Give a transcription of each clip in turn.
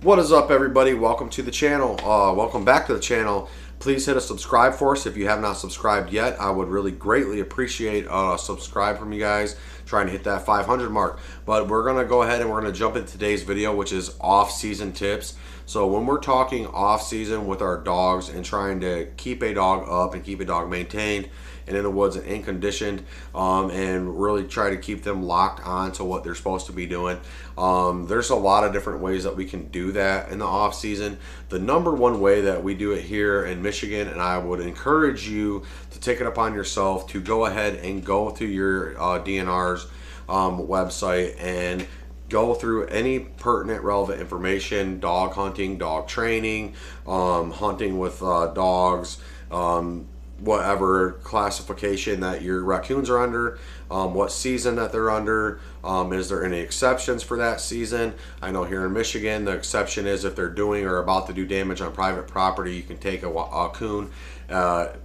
What is up, everybody? Welcome to the channel. Welcome back to the channel. Please hit a subscribe for us if you have not subscribed yet. I would really greatly appreciate a subscribe from you guys, trying to hit that 500 mark. But we're going to go ahead and we're going to jump into today's video, which is off-season tips. So when we're talking off-season with our dogs and trying to keep a dog up and keep a dog maintained and in the woods and in conditioned, and really try to keep them locked on to what they're supposed to be doing, there's a lot of different ways that we can do that in the off season. The number one way that we do it here in Michigan, and I would encourage you to take it upon yourself to go ahead and go through your DNR's website and go through any pertinent relevant information: dog hunting, dog training, hunting with dogs, whatever classification that your raccoons are under, what season that they're under, is there any exceptions for that season. I know here in Michigan the exception is if they're doing or about to do damage on private property, you can take a coon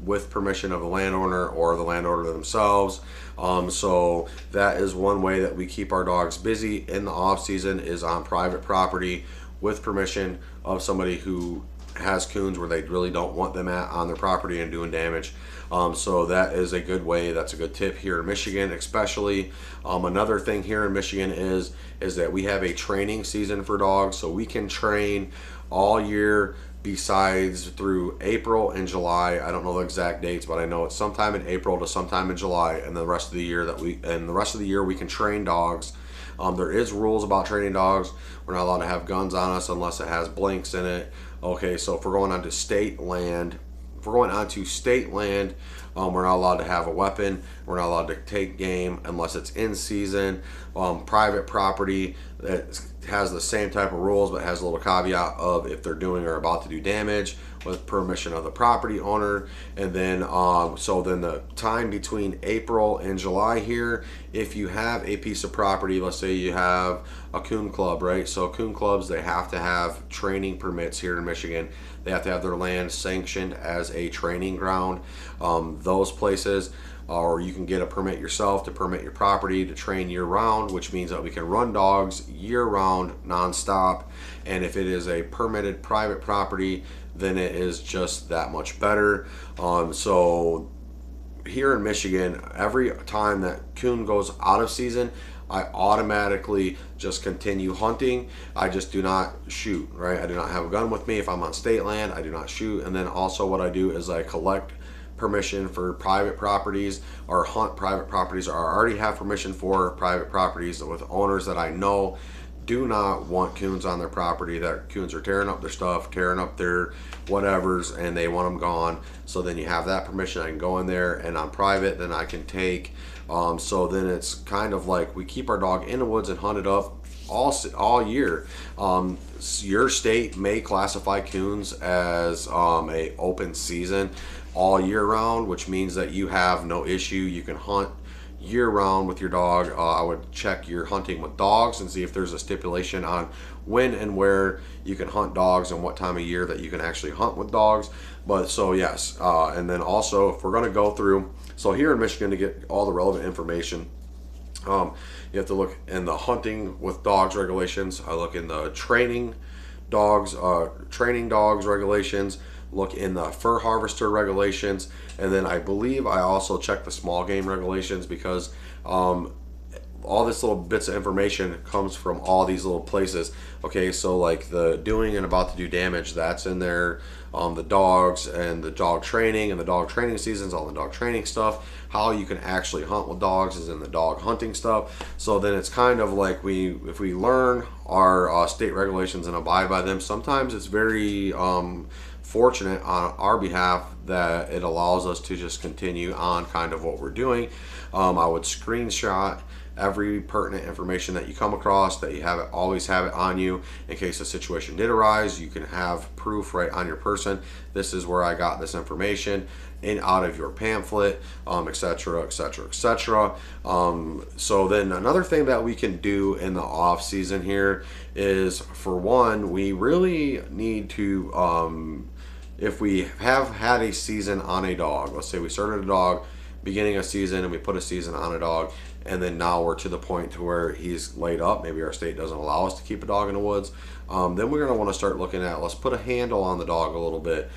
with permission of the landowner or the landowner themselves. So that is one way that we keep our dogs busy in the off season, is on private property with permission of somebody who has coons where they really don't want them on their property and doing damage. So that is a good way. That's a good tip here in Michigan, especially. Another thing here in Michigan is that we have a training season for dogs, so we can train all year besides through April and July. I don't know the exact dates, but I know it's sometime in April to sometime in July, and the rest of the year we can train dogs. There is rules about training dogs. We're not allowed to have guns on us unless it has blanks in it. Okay, so if we're going onto state land, we're not allowed to have a weapon. We're not allowed to take game unless it's in season. Private property that has the same type of rules, but has a little caveat of if they're doing or about to do damage with permission of the property owner. And then so then the time between April and July here, if you have a piece of property, let's say you have a coon club, right? So coon clubs, they have to have training permits here in Michigan. They have to have their land sanctioned as a training ground. Those places, or you can get a permit yourself to permit your property to train year-round, which means that we can run dogs year-round, non-stop. And if it is a permitted private property, then it is just that much better. So here in Michigan, every time that coon goes out of season, I automatically just continue hunting. I just do not shoot, right? I do not have a gun with me. If I'm on state land, I do not shoot. And then also what I do is I collect permission for private properties, or hunt private properties, or I already have permission for private properties with owners that I know do not want coons on their property, that coons are tearing up their stuff, tearing up their whatevers, and they want them gone. So then you have that permission. I can go in there, and on private, then I can take. So then it's kind of like we keep our dog in the woods and hunt it up all year. Your state may classify coons as a open season all year round, which means that you have no issue. You can hunt year round with your dog. I would check your hunting with dogs and see if there's a stipulation on when and where you can hunt dogs and what time of year that you can actually hunt with dogs. But so yes, and then also if we're going to go through, so here in Michigan, to get all the relevant information, you have to look in the hunting with dogs regulations. I look in the training dogs regulations, look in the fur harvester regulations, and then I believe I also check the small game regulations, because all this little bits of information comes from all these little places. Okay, so like the doing and about to do damage, that's in there. The dogs and the dog training and the dog training seasons, all the dog training stuff. How you can actually hunt with dogs is in the dog hunting stuff. So then it's kind of like if we learn our state regulations and abide by them, sometimes it's very fortunate on our behalf that it allows us to just continue on kind of what we're doing. I would screenshot every pertinent information that you come across, that you have it, always have it on you in case a situation did arise. You can have proof right on your person. This is where I got this information in out of your pamphlet, etc., etc., etc. So then another thing that we can do in the off season here is, for one, we really need to, if we have had a season on a dog, let's say we started a dog beginning a season and we put a season on a dog, and then now we're to the point to where he's laid up. Maybe our state doesn't allow us to keep a dog in the woods. Then we're going to want to start looking at, let's put a handle on the dog a little bit.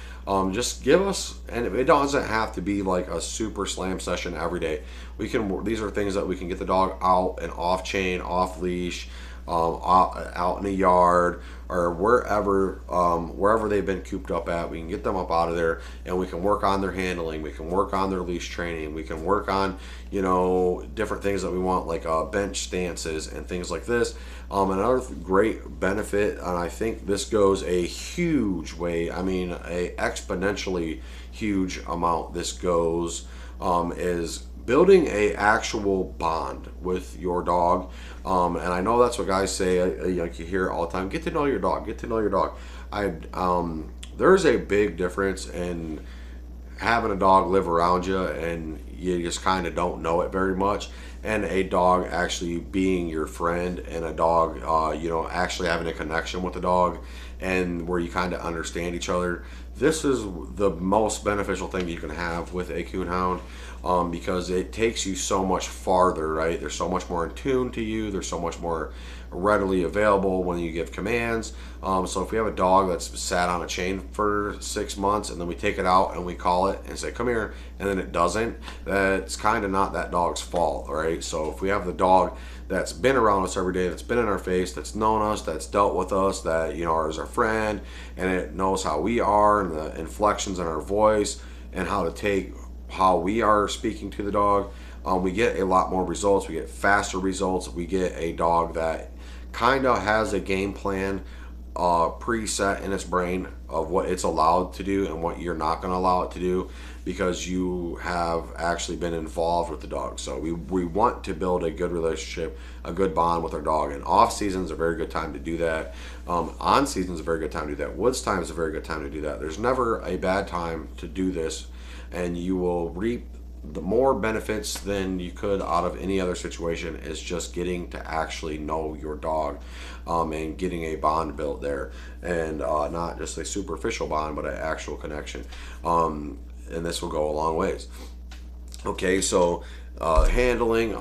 Just give us, and it doesn't have to be like a super slam session every day. These are things that we can get the dog out and off chain, off leash, out in the yard, or wherever they've been cooped up at. We can get them up out of there, and we can work on their handling. We can work on their leash training. We can work on, different things that we want, like bench stances and things like this. Another great benefit, and I think this goes a huge way, I mean a exponentially huge amount this goes, is building a actual bond with your dog. And I know that's what guys say, like you hear it all the time, get to know your dog, get to know your dog. There's a big difference in having a dog live around you and you just kind of don't know it very much, and a dog actually being your friend, and a dog actually having a connection with the dog, and where you kind of understand each other. This is the most beneficial thing you can have with a coonhound, because it takes you so much farther, right? They're so much more in tune to you. They're so much more readily available when you give commands. So if we have a dog that's sat on a chain for 6 months, and then we take it out and we call it and say, come here, and then it doesn't, that's kind of not that dog's fault, right? So if we have the dog that's been around us every day, that's been in our face, that's known us, that's dealt with us, that is our friend, and it knows how we are and the inflections in our voice and how to take how we are speaking to the dog, we get a lot more results. We get faster results. We get a dog that kind of has a game plan preset in its brain of what it's allowed to do and what you're not going to allow it to do, because you have actually been involved with the dog. So we want to build a good relationship, a good bond with our dog, and off season is a very good time to do that. On season is a very good time to do that. Woods time is a very good time to do that. There's never a bad time to do this, and you will reap the more benefits than you could out of any other situation. Is just getting to actually know your dog, and getting a bond built there, and not just a superficial bond, but an actual connection. And this will go a long ways. Okay, so handling.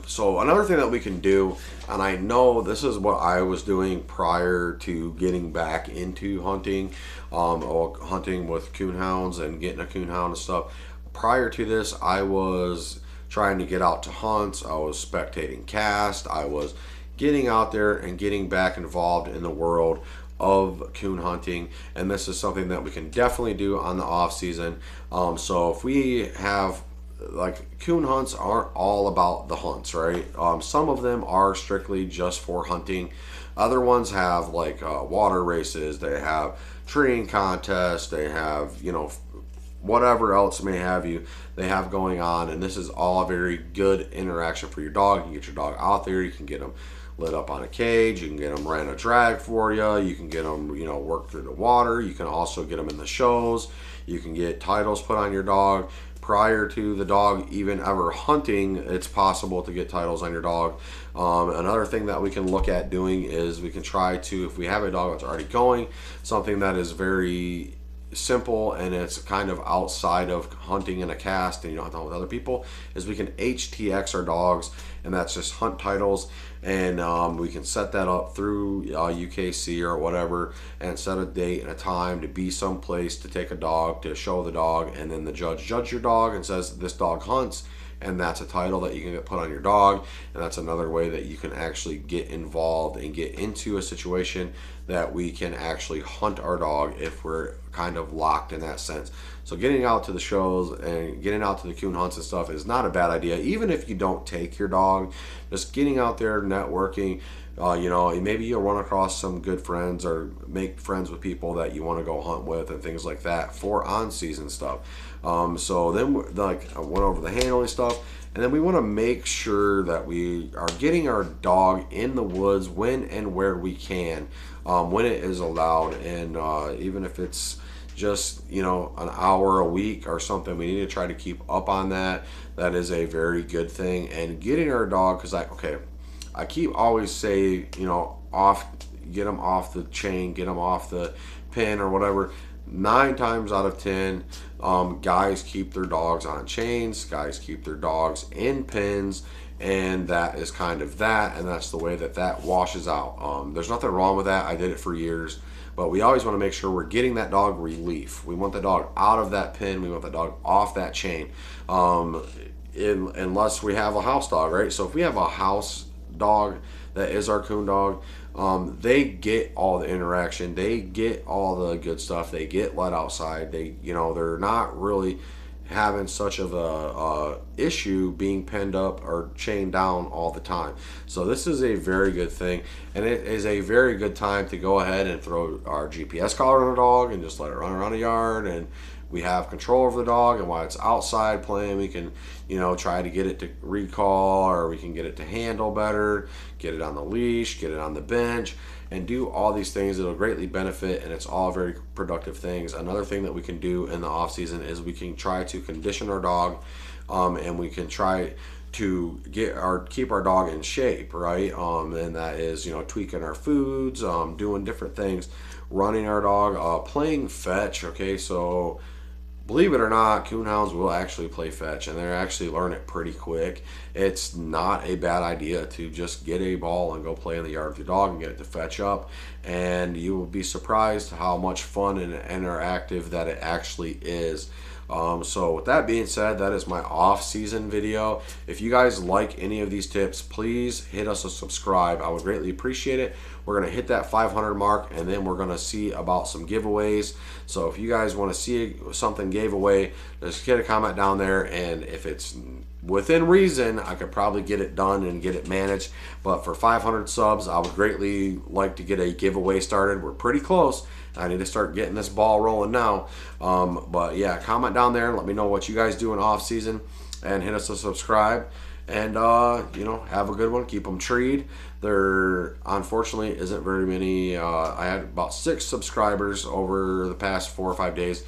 So another thing that we can do, and I know this is what I was doing prior to getting back into hunting, or hunting with coonhounds and getting a coonhound and stuff. Prior to this, I was trying to get out to hunts. I was spectating cast. I was getting out there and getting back involved in the world of coon hunting, and this is something that we can definitely do on the off season. So if we have, like, coon hunts aren't all about the hunts, right? Some of them are strictly just for hunting. Other ones have like water races, they have treeing contests, they have whatever else may have you they have going on, and this is all a very good interaction for your dog. You can get your dog out there, you can get them lit up on a cage, you can get them ran a drag for you, you can get them work through the water, you can also get them in the shows, you can get titles put on your dog. Prior to the dog even ever hunting, it's possible to get titles on your dog. Another thing that we can look at doing is we can try to, if we have a dog that's already going, something that is very simple and it's kind of outside of hunting in a cast and you don't have to hunt with other people, is we can HTX our dogs, and that's just hunt titles, and we can set that up through UKC or whatever, and set a date and a time to be someplace to take a dog, to show the dog, and then the judge your dog and says this dog hunts, and that's a title that you can get put on your dog. And that's another way that you can actually get involved and get into a situation that we can actually hunt our dog if we're kind of locked in that sense. So getting out to the shows and getting out to the coon hunts and stuff is not a bad idea, even if you don't take your dog. Just getting out there, networking, maybe you'll run across some good friends or make friends with people that you want to go hunt with and things like that for on-season stuff. So then, like, I went over the handling stuff, and then we want to make sure that we are getting our dog in the woods when and where we can, when it is allowed, and even if it's just an hour a week or something, we need to try to keep up on that. That is a very good thing. And getting our dog, because I keep always say, get them off the chain, get them off the pin or whatever. 9 times out of 10, guys keep their dogs on chains, guys keep their dogs in pens, and that is kind of that, and that's the way that that washes out. There's nothing wrong with that. I did it for years, but we always want to make sure we're getting that dog relief. We want the dog out of that pen. We want the dog off that chain, unless we have a house dog, right? So if we have a house dog that is our coon dog, they get all the interaction, they get all the good stuff, they get let outside, they're not really having such of a issue being penned up or chained down all the time. So this is a very good thing, and it is a very good time to go ahead and throw our GPS collar on a dog and just let it run around a yard, and we have control over the dog. And while it's outside playing, we can try to get it to recall, or we can get it to handle better, get it on the leash, get it on the bench, and do all these things that'll greatly benefit, and it's all very productive things. Another thing that we can do in the off season is we can try to condition our dog, and we can try to keep our dog in shape, right? And that is tweaking our foods, doing different things, running our dog, playing fetch. Okay, so believe it or not, coonhounds will actually play fetch, and they actually learn it pretty quick. It's not a bad idea to just get a ball and go play in the yard with your dog and get it to fetch up, and you will be surprised how much fun and interactive that it actually is. So with that being said, that is my off-season video. If you guys like any of these tips, please hit us a subscribe. I would greatly appreciate it. We're going to hit that 500 mark, and then we're going to see about some giveaways. So if you guys want to see something gave away, just get a comment down there, and if it's within reason, I could probably get it done and get it managed. But for 500 subs, I would greatly like to get a giveaway started. We're pretty close. I need to start getting this ball rolling now. But yeah, comment down there and let me know what you guys do in off season, and hit us a subscribe. And have a good one. Keep them treed. There unfortunately isn't very many. I had about 6 subscribers over the past 4 or 5 days.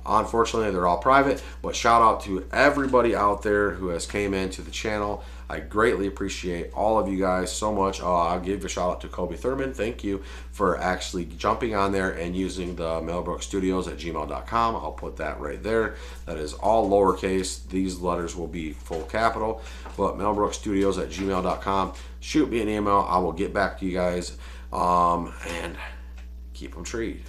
Unfortunately, they're all private, but shout out to everybody out there who has came into the channel. I greatly appreciate all of you guys so much. I'll give a shout out to Kobe Thurman. Thank you for actually jumping on there and using the melbrookstudios@gmail.com. I'll put that right there. That is all lowercase. These letters will be full capital, but melbrookstudios@gmail.com. Shoot me an email. I will get back to you guys, and keep them treed.